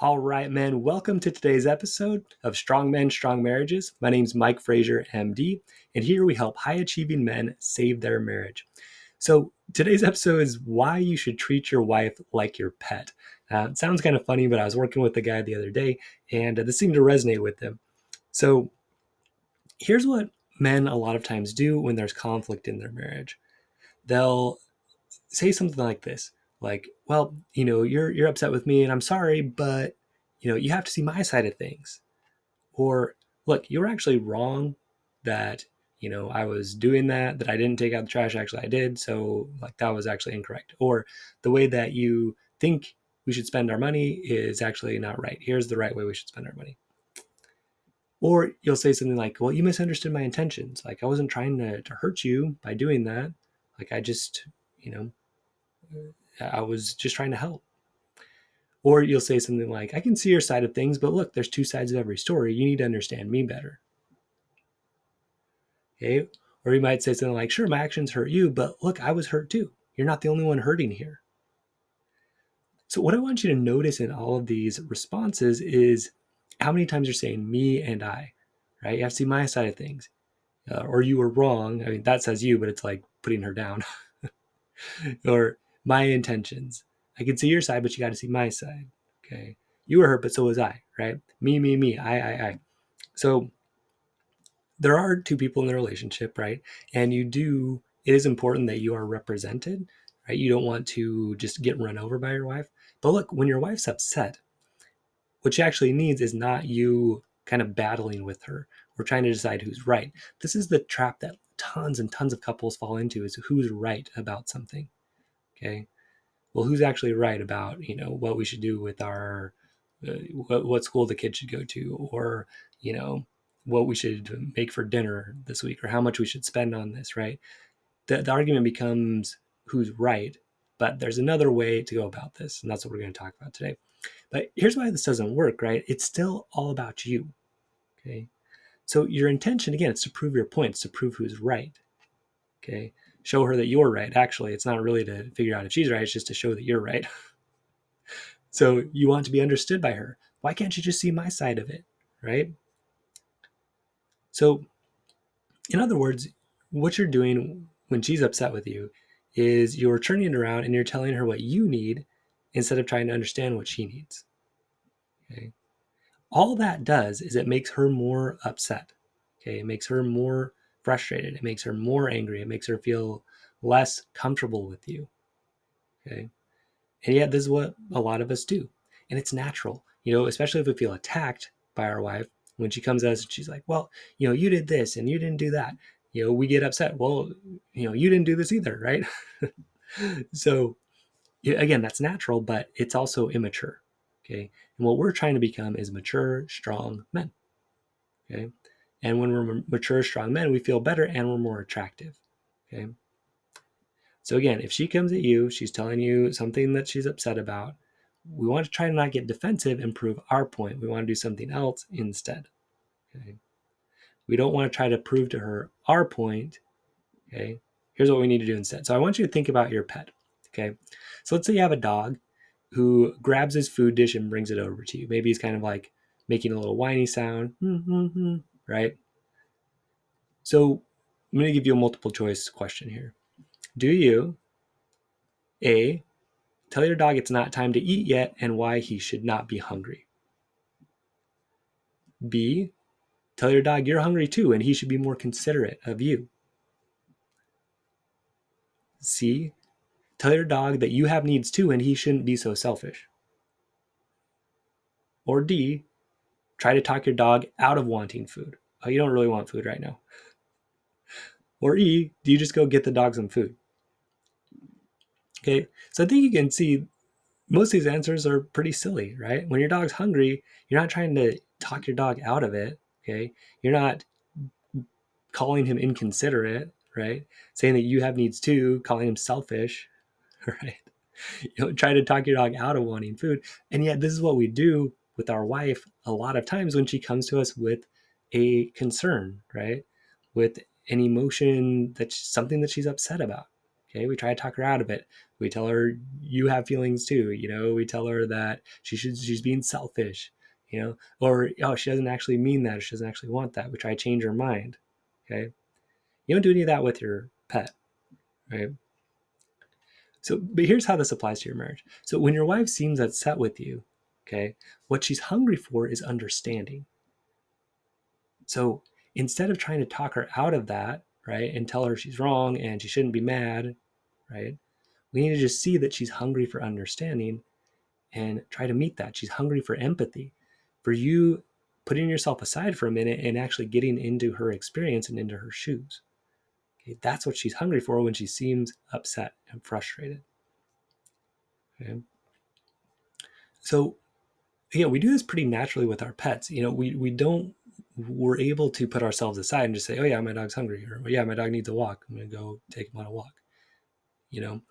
All right, man. Welcome to today's episode of Strong Men, Strong Marriages. My name's Mike Frazier, MD, and here we help high achieving men save their marriage. So today's episode is why you should treat your wife like your pet. It sounds kind of funny, but I was working with a guy the other day, and this seemed to resonate with him. So here's what men a lot of times do when there's conflict in their marriage. They'll say something like this, like, well, you're upset with me and I'm sorry, but you have to see my side of things. Or, look, you were actually wrong that I was doing that I didn't take out the trash. Actually, I did. So like that was actually incorrect. Or the way that you think we should spend our money is actually not right. Here's the right way we should spend our money. Or you'll say something like, well, you misunderstood my intentions. Like I wasn't trying to hurt you by doing that. Like I just, I was just trying to help. Or you'll say something like, I can see your side of things, but look, there's two sides of every story. You need to understand me better. Okay. Or you might say something like, sure, my actions hurt you, but look, I was hurt too. You're not the only one hurting here. So, what I want you to notice in all of these responses is how many times you're saying me and I, right? You have to see my side of things. Or you were wrong. I mean, that says you, but it's like putting her down. Or my intentions. I can see your side, but you got to see my side. Okay. You were hurt, but so was I, right? Me, I. So there are two people in the relationship, right? And it is important that you are represented, right? You don't want to just get run over by your wife. But look, when your wife's upset, what she actually needs is not you kind of battling with her or trying to decide who's right. This is the trap that tons and tons of couples fall into, is who's right about something. Okay. Well, who's actually right about, what we should do with our, what school the kids should go to, or, what we should make for dinner this week, or how much we should spend on this, right? The argument becomes who's right, but there's another way to go about this. And that's what we're going to talk about today. But here's why this doesn't work, right? It's still all about you. Okay. So your intention, again, is to prove your points, to prove who's right. Okay. Show her that you're right. Actually, it's not really to figure out if she's right. It's just to show that you're right. So you want to be understood by her. Why can't you just see my side of it, right? So, in other words, what you're doing when she's upset with you is you're turning it around and you're telling her what you need instead of trying to understand what she needs. Okay. All that does is it makes her more upset. Okay. It makes her more frustrated. It makes her more angry. It makes her feel less comfortable with you. Okay. And yet, this is what a lot of us do. And it's natural, especially if we feel attacked by our wife. When she comes to us and she's like, well, you did this and you didn't do that. We get upset. Well, you didn't do this either, right? So, again, that's natural, but it's also immature. Okay. And what we're trying to become is mature, strong men. Okay. And when we're mature, strong men, we feel better and we're more attractive. Okay. So again, if she comes at you, she's telling you something that she's upset about, we want to try to not get defensive and prove our point. We want to do something else instead. Okay. We don't want to try to prove to her our point. Okay. Here's what we need to do instead. So I want you to think about your pet. Okay. So let's say you have a dog who grabs his food dish and brings it over to you. Maybe he's kind of like making a little whiny sound, right? So I'm going to give you a multiple choice question here. Do you, A, tell your dog it's not time to eat yet and why he should not be hungry? B, tell your dog you're hungry too and he should be more considerate of you? C, tell your dog that you have needs too and he shouldn't be so selfish? Or D, try to talk your dog out of wanting food. Oh, you don't really want food right now. Or E, do you just go get the dog some food? Okay, so I think you can see most of these answers are pretty silly, right? When your dog's hungry, you're not trying to talk your dog out of it, okay? You're not calling him inconsiderate, right? Saying that you have needs too, calling him selfish, right? Try to talk your dog out of wanting food. And yet this is what we do with our wife a lot of times when she comes to us with a concern, right? With an emotion, that's something that she's upset about. Okay, we try to talk her out of it. We tell her you have feelings too. We tell her that she's being selfish. Or oh, she doesn't actually mean that. Or she doesn't actually want that. We try to change her mind. Okay, you don't do any of that with your pet, right? So, but here's how this applies to your marriage. So, when your wife seems upset with you, okay, what she's hungry for is understanding. So, instead of trying to talk her out of that, right, and tell her she's wrong and she shouldn't be mad, right, we need to just see that she's hungry for understanding and try to meet that. She's hungry for empathy, for you putting yourself aside for a minute and actually getting into her experience and into her shoes. Okay, that's what she's hungry for when she seems upset and frustrated. Okay. So again, we do this pretty naturally with our pets. We don't we're able to put ourselves aside and just say, oh yeah, my dog's hungry, or oh, yeah, my dog needs a walk. I'm gonna go take him on a walk. You know,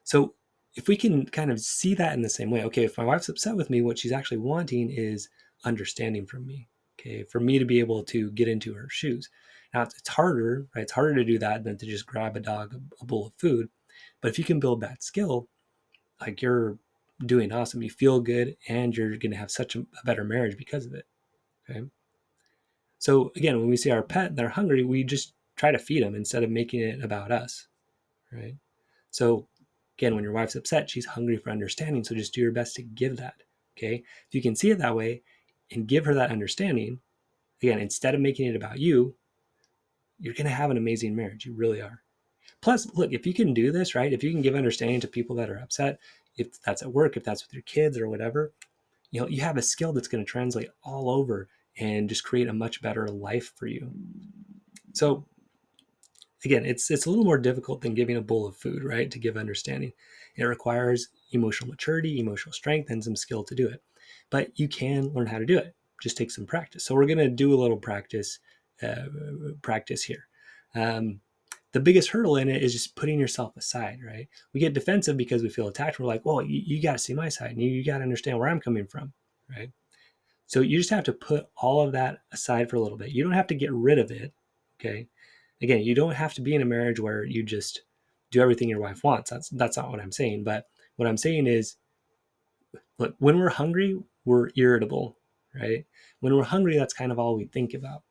so if we can kind of see that in the same way, okay, if my wife's upset with me, what she's actually wanting is understanding from me. Okay, for me to be able to get into her shoes. Now it's harder, right? It's harder to do that than to just grab a dog a bowl of food. But if you can build that skill, like you're doing awesome, you feel good, and you're going to have such a better marriage because of it. Okay. So again, when we see our pet and they're hungry, we just try to feed them instead of making it about us. Right. So again, when your wife's upset, she's hungry for understanding. So just do your best to give that. Okay. If you can see it that way and give her that understanding, again, instead of making it about you, you're going to have an amazing marriage. You really are. Plus, look, if you can do this, right, if you can give understanding to people that are upset, if that's at work, if that's with your kids or whatever, you have a skill that's going to translate all over and just create a much better life for you. So again, it's a little more difficult than giving a bowl of food, right? To give understanding. It requires emotional maturity, emotional strength, and some skill to do it. But you can learn how to do it. Just take some practice. So we're going to do a little practice here. The biggest hurdle in it is just putting yourself aside, right? We get defensive because we feel attacked. We're like, well, you got to see my side, and you got to understand where I'm coming from, right? So you just have to put all of that aside for a little bit. You don't have to get rid of it, okay? Again, you don't have to be in a marriage where you just do everything your wife wants. That's not what I'm saying. But what I'm saying is, look, when we're hungry, we're irritable, right? When we're hungry, that's kind of all we think about.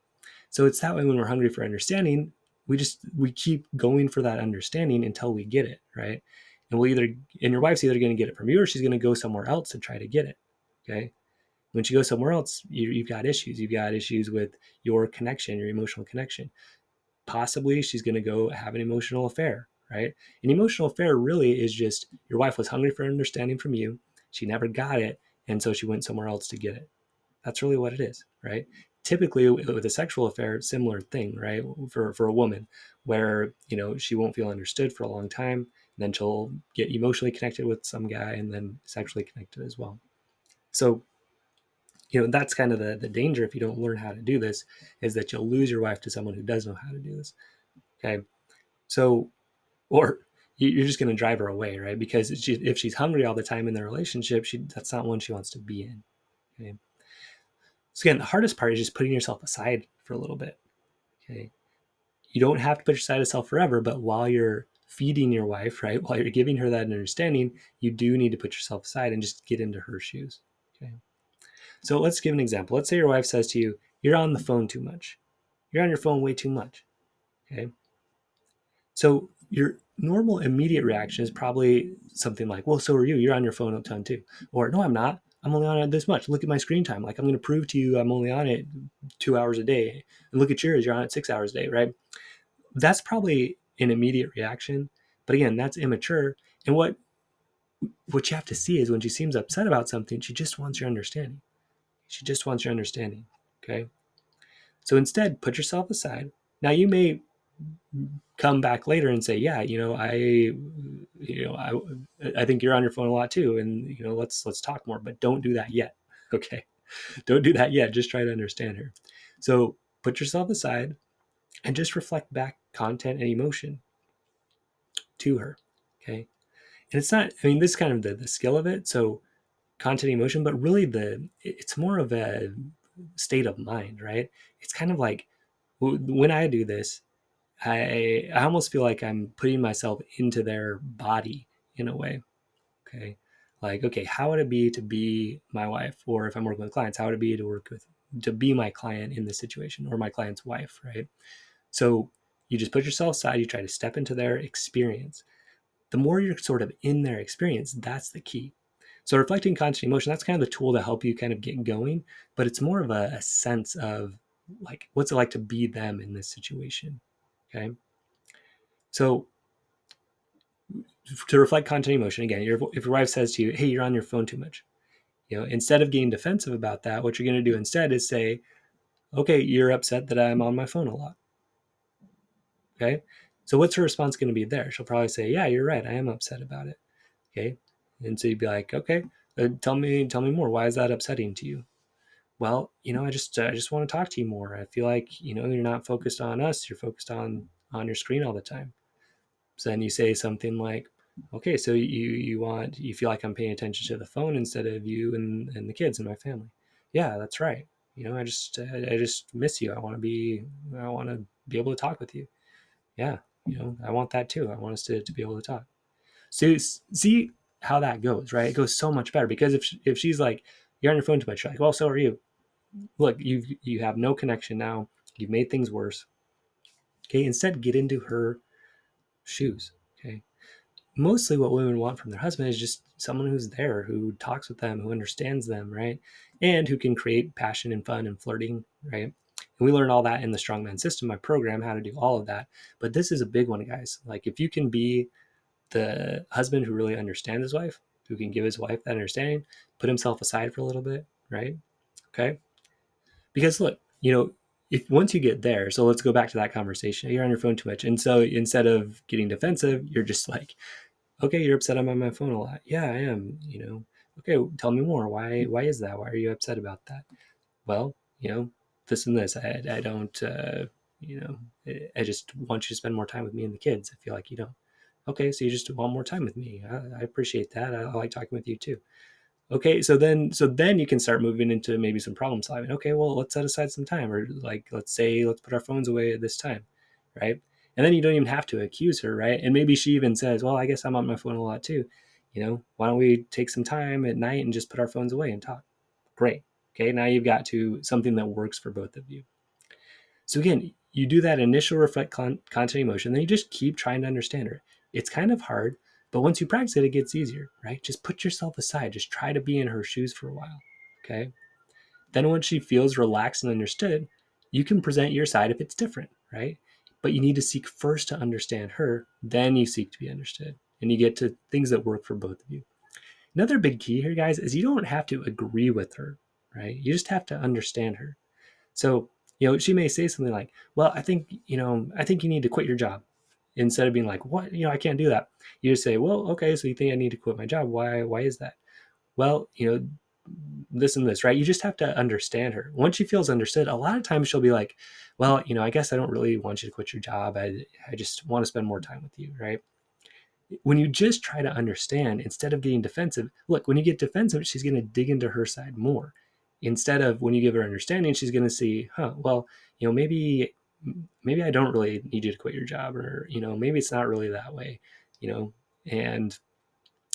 So it's that way when we're hungry for understanding, we keep going for that understanding until we get it, right? And your wife's either going to get it from you or she's going to go somewhere else to try to get it. Okay. When she goes somewhere else, you've got issues. You've got issues with your connection, your emotional connection. Possibly she's going to go have an emotional affair, right? An emotional affair really is just your wife was hungry for understanding from you. She never got it. And so she went somewhere else to get it. That's really what it is, right? Typically with a sexual affair, similar thing, right? For a woman where, she won't feel understood for a long time. And then she'll get emotionally connected with some guy and then sexually connected as well. So, that's kind of the danger if you don't learn how to do this, is that you'll lose your wife to someone who does know how to do this. Okay. So, or you're just going to drive her away, right? Because if she's hungry all the time in the relationship, that's not one she wants to be in. Okay. So again, the hardest part is just putting yourself aside for a little bit. Okay. You don't have to put yourself forever, but while you're feeding your wife, right, while you're giving her that understanding, you do need to put yourself aside and just get into her shoes. Okay. So let's give an example. Let's say your wife says to you, you're on the phone too much. You're on your phone way too much. Okay. So your normal immediate reaction is probably something like, well, so are you. You're on your phone a ton too. Or no, I'm not. I'm only on it this much. Look at my screen time. Like I'm going to prove to you I'm only on it 2 hours a day. And look at yours. You're on it 6 hours a day, right? That's probably an immediate reaction. But again, that's immature. And what you have to see is when she seems upset about something, she just wants your understanding. She just wants your understanding. Okay. So instead, put yourself aside. Now you may come back later and say, yeah, I think you're on your phone a lot too. And, let's talk more, but don't do that yet. Okay. Don't do that yet. Just try to understand her. So put yourself aside and just reflect back content and emotion to her. Okay. And it's not, this is kind of the skill of it. So content, emotion, but really it's more of a state of mind, right? It's kind of like when I do this, I almost feel like I'm putting myself into their body in a way. Okay. Like, okay, how would it be to be my wife? Or if I'm working with clients, how would it be to be my client in this situation, or my client's wife, right? So you just put yourself aside, you try to step into their experience. The more you're sort of in their experience, that's the key. So reflecting conscious emotion, that's kind of the tool to help you kind of get going, but it's more of a sense of like, what's it like to be them in this situation? Okay. So to reflect content emotion, again, if your wife says to you, hey, you're on your phone too much, instead of getting defensive about that, what you're going to do instead is say, okay, you're upset that I'm on my phone a lot. Okay. So what's her response going to be there? She'll probably say, yeah, you're right. I am upset about it. Okay. And so you'd be like, okay, tell me more. Why is that upsetting to you? Well, I just want to talk to you more. I feel like, you're not focused on us. You're focused on your screen all the time. So then you say something like, okay, so you feel like I'm paying attention to the phone instead of you and the kids and my family. Yeah, that's right. I just miss you. I want to be able to talk with you. Yeah, I want that too. I want us to be able to talk. So see how that goes, right? It goes so much better because if she's like, you're on your phone too much, you're like, well, so are you. Look, you have no connection now. You've made things worse. Okay, instead get into her shoes. Okay, mostly what women want from their husband is just someone who's there, who talks with them, who understands them, right? And who can create passion and fun and flirting, right? And we learn all that in the Strongman System, my program, how to do all of that. But this is a big one, guys. Like, if you can be the husband who really understands his wife, who can give his wife that understanding, put himself aside for a little bit, right? Okay. Because look, if once you get there, so let's go back to that conversation. You're on your phone too much. And so instead of getting defensive, you're just like, okay, you're upset I'm on my phone a lot. Yeah, I am. Okay, tell me more. Why is that? Why are you upset about that? Well, this and this. I don't you know, I just want you to spend more time with me and the kids. I feel like you don't. Okay, so you just want more time with me. I appreciate that. I like talking with you too. Okay, so then you can start moving into maybe some problem solving. Okay, well, let's set aside some time, or like let's put our phones away at this time, right? And then you don't even have to accuse her, right? And maybe she even says, well, I guess I'm on my phone a lot too. Why don't we take some time at night and just put our phones away and talk? Great. Okay, now you've got to something that works for both of you. So again, you do that initial reflect content emotion, then you just keep trying to understand her. It's kind of hard, but once you practice it, it gets easier, right? Just put yourself aside. Just try to be in her shoes for a while. Okay. Then once she feels relaxed and understood, you can present your side if it's different, right? But you need to seek first to understand her, then you seek to be understood. And you get to things that work for both of you. Another big key here, guys, is you don't have to agree with her, right? You just have to understand her. So, she may say something like, well, I think you need to quit your job. Instead of being like, what? I can't do that. You just say, well, okay, so you think I need to quit my job. Why is that? Well, this and this, right? You just have to understand her. Once she feels understood, a lot of times she'll be like, well, I guess I don't really want you to quit your job. I just want to spend more time with you, right? When you just try to understand instead of getting defensive, look, when you get defensive, she's going to dig into her side more. Instead of when you give her understanding, she's going to see, well, maybe I don't really need you to quit your job, or, maybe it's not really that way, you know, and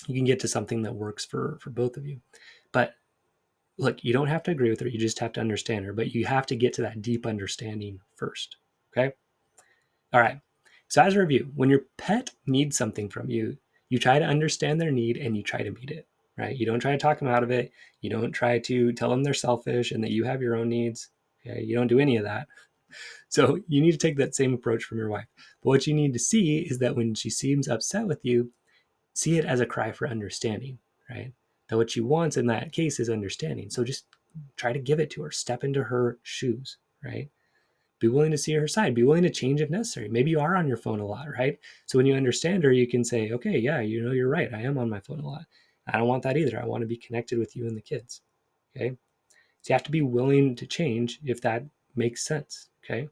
you can get to something that works for both of you. But look, you don't have to agree with her. You just have to understand her, but you have to get to that deep understanding first. Okay. All right. So, as a review, when your pet needs something from you, you try to understand their need and you try to meet it, right? You don't try to talk them out of it. You don't try to tell them they're selfish and that you have your own needs. Okay? You don't do any of that. So, you need to take that same approach from your wife. But what you need to see is that when she seems upset with you, see it as a cry for understanding, right? That what she wants in that case is understanding. So, just try to give it to her, step into her shoes, right? Be willing to see her side, be willing to change if necessary. Maybe you are on your phone a lot, right? So when you understand her, you can say, okay, yeah, you're right. I am on my phone a lot. I don't want that either. I want to be connected with you and the kids. Okay. So you have to be willing to change if that makes sense. Okay.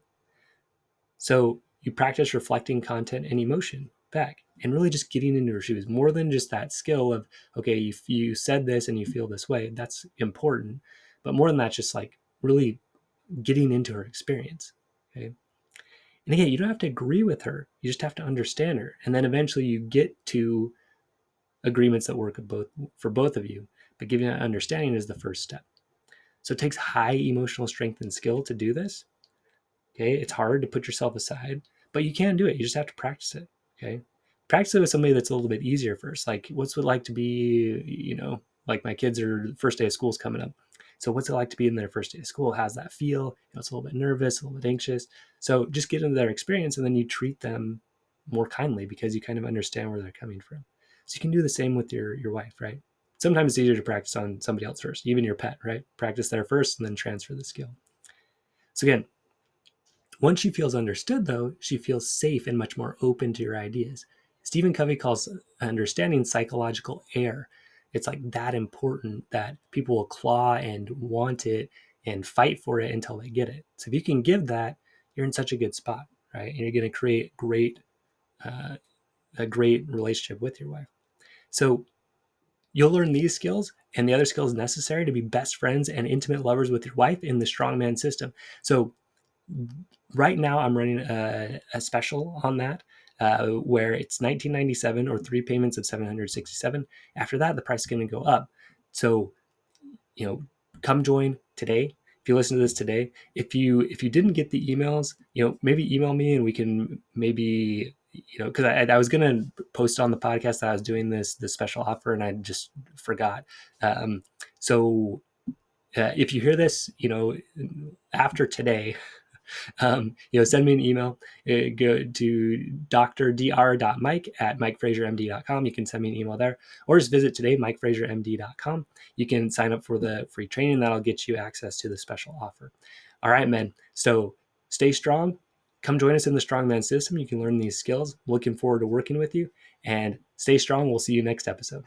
So you practice reflecting content and emotion back and really just getting into her shoes, more than just that skill of, okay, you said this and you feel this way. That's important. But more than that, just like really getting into her experience. Okay. And again, you don't have to agree with her. You just have to understand her. And then eventually you get to agreements that work for both of you. But giving that understanding is the first step. So it takes high emotional strength and skill to do this. Okay. It's hard to put yourself aside, but you can do it. You just have to practice it. Okay. Practice it with somebody that's a little bit easier first. Like, what's it like to be, like my kids are first day of school's coming up. So what's it like to be in their first day of school? How's that feel? It's a little bit nervous, a little bit anxious. So just get into their experience, and then you treat them more kindly because you kind of understand where they're coming from. So you can do the same with your wife, right? Sometimes it's easier to practice on somebody else first, even your pet, right? Practice there first and then transfer the skill. So again, once she feels understood, though, she feels safe and much more open to your ideas. Stephen Covey calls understanding psychological air. It's like that important that people will claw and want it and fight for it until they get it. So if you can give that, you're in such a good spot, right? And you're going to create uh, a great relationship with your wife. So you'll learn these skills and the other skills necessary to be best friends and intimate lovers with your wife in the strongman system. So right now I'm running a special on that where it's $19.97 or 3 payments of $767. After that, the price is going to go up. So, come join today. If you listen to this today, if you didn't get the emails, maybe email me and we can maybe, because I was going to post on the podcast that I was doing this special offer and I just forgot. So if you hear this, after today, send me an email. Go to dr.mike@mikefraziermd.com. You can send me an email there, or just visit today, mikefraziermd.com. You can sign up for the free training. That'll get you access to the special offer. All right, men. So stay strong. Come join us in the Strongman system. You can learn these skills. Looking forward to working with you, and stay strong. We'll see you next episode.